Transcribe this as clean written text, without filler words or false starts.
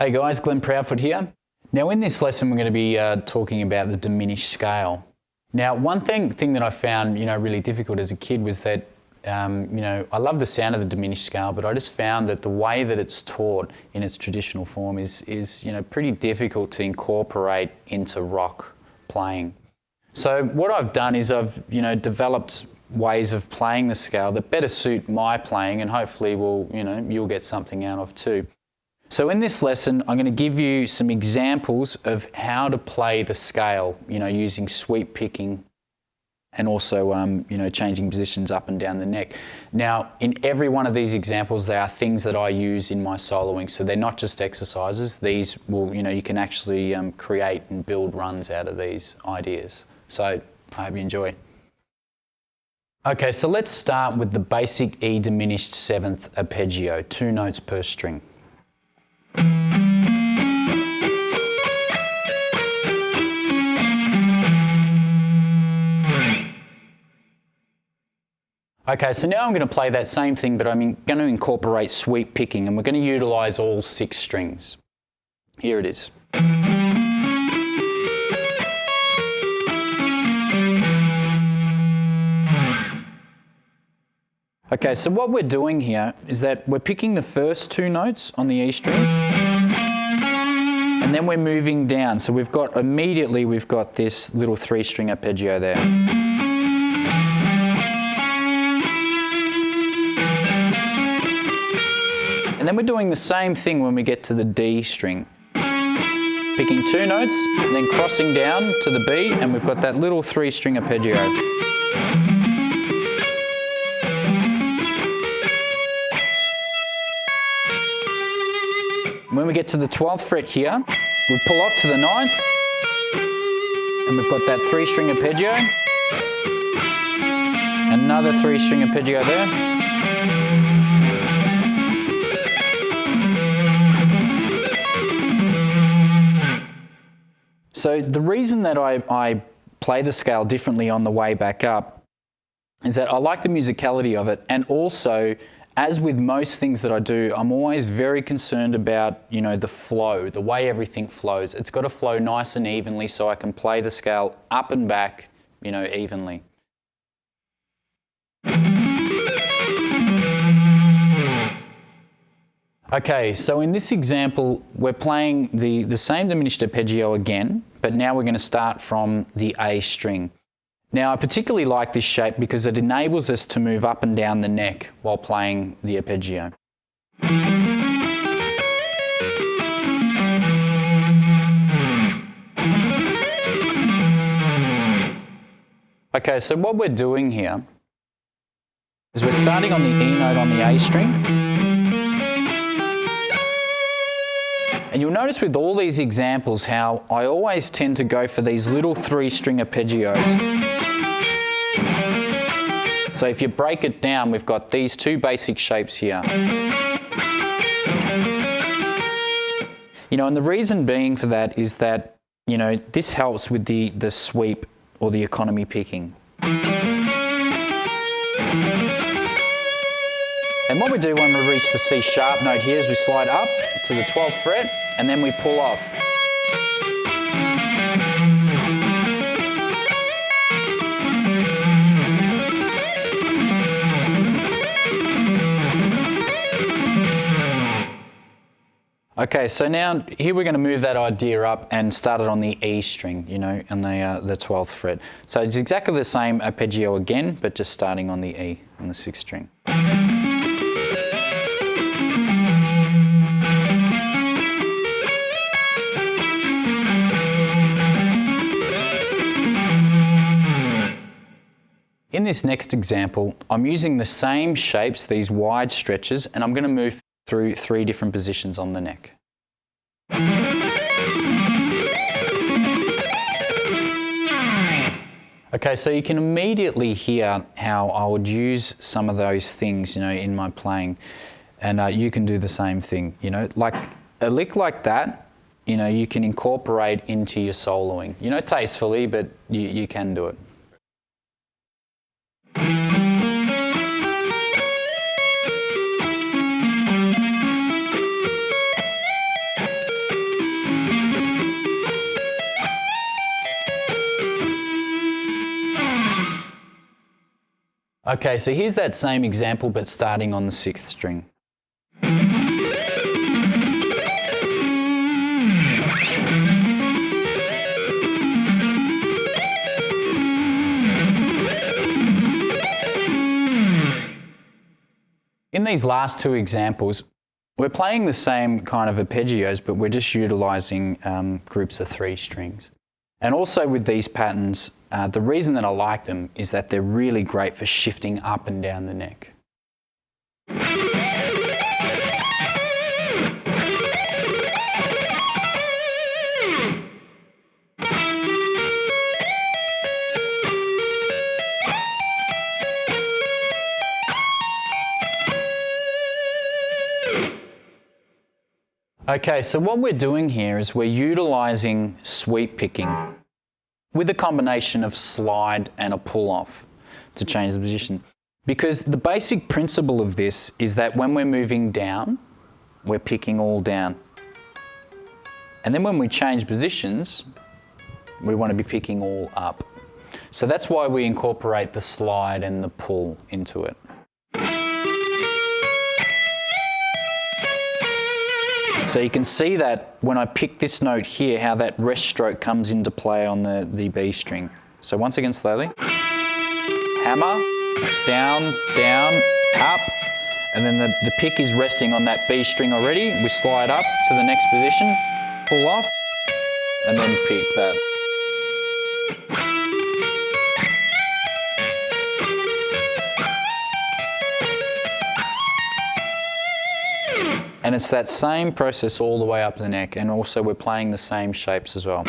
Hey guys, Glenn Proudfoot here. Now in this lesson we're going to be talking about the diminished scale. Now one thing that I found really difficult as a kid was that I love the sound of the diminished scale, but I just found that the way that it's taught in its traditional form is pretty difficult to incorporate into rock playing. So what I've done is I've developed ways of playing the scale that better suit my playing, and hopefully you'll get something out of too. So in this lesson, I'm going to give you some examples of how to play the scale, using sweep picking and also, changing positions up and down the neck. Now, in every one of these examples, there are things that I use in my soloing. So they're not just exercises. These will, you can actually create and build runs out of these ideas. So I hope you enjoy. Okay, so let's start with the basic E diminished seventh arpeggio, 2 notes per string. Okay, so now I'm going to play that same thing, but I'm going to incorporate sweep picking, and we're going to utilise all 6 strings. Here it is. Okay, so what we're doing here is that we're picking the first 2 notes on the E string, and then we're moving down. So we've got this little 3-string arpeggio there. And then we're doing the same thing when we get to the D string. Picking 2 notes, and then crossing down to the B, and we've got that little 3-string arpeggio. When we get to the 12th fret here, we pull off to the 9th, and we've got that 3-string arpeggio, another 3-string arpeggio there, so the reason that I play the scale differently on the way back up is that I like the musicality of it, and also, as with most things that I do, I'm always very concerned about, the flow, the way everything flows. It's got to flow nice and evenly so I can play the scale up and back, evenly. Okay, so in this example, we're playing the same diminished arpeggio again, but now we're going to start from the A string. Now, I particularly like this shape because it enables us to move up and down the neck while playing the arpeggio. Okay, so what we're doing here is we're starting on the E note on the A string. And you'll notice with all these examples how I always tend to go for these little 3-string arpeggios. So if you break it down, we've got these 2 basic shapes here. And the reason being for that is that, this helps with the sweep or the economy picking. And what we do when we reach the C sharp note here is we slide up to the 12th fret, and then we pull off. Okay, so now here we're going to move that idea up and start it on the E string, on the 12th fret. So it's exactly the same arpeggio again, but just starting on the E, on the 6th string. In this next example, I'm using the same shapes, these wide stretches, and I'm going to move through 3 different positions on the neck. Okay, so you can immediately hear how I would use some of those things, in my playing, and you can do the same thing. Like a lick like that, you can incorporate into your soloing. Tastefully, but you can do it. Okay, so here's that same example, but starting on the 6th string. In these last two examples, we're playing the same kind of arpeggios, but we're just utilising groups of 3 strings. And also with these patterns, the reason that I like them is that they're really great for shifting up and down the neck. Okay, so what we're doing here is we're utilising sweep picking with a combination of slide and a pull off to change the position. Because the basic principle of this is that when we're moving down, we're picking all down. And then when we change positions, we want to be picking all up. So that's why we incorporate the slide and the pull into it. So you can see that when I pick this note here, how that rest stroke comes into play on the B string. So once again, slowly. Hammer, down, down, up, and then the pick is resting on that B string already. We slide up to the next position, pull off, and then pick that. And it's that same process all the way up the neck, and also we're playing the same shapes as well.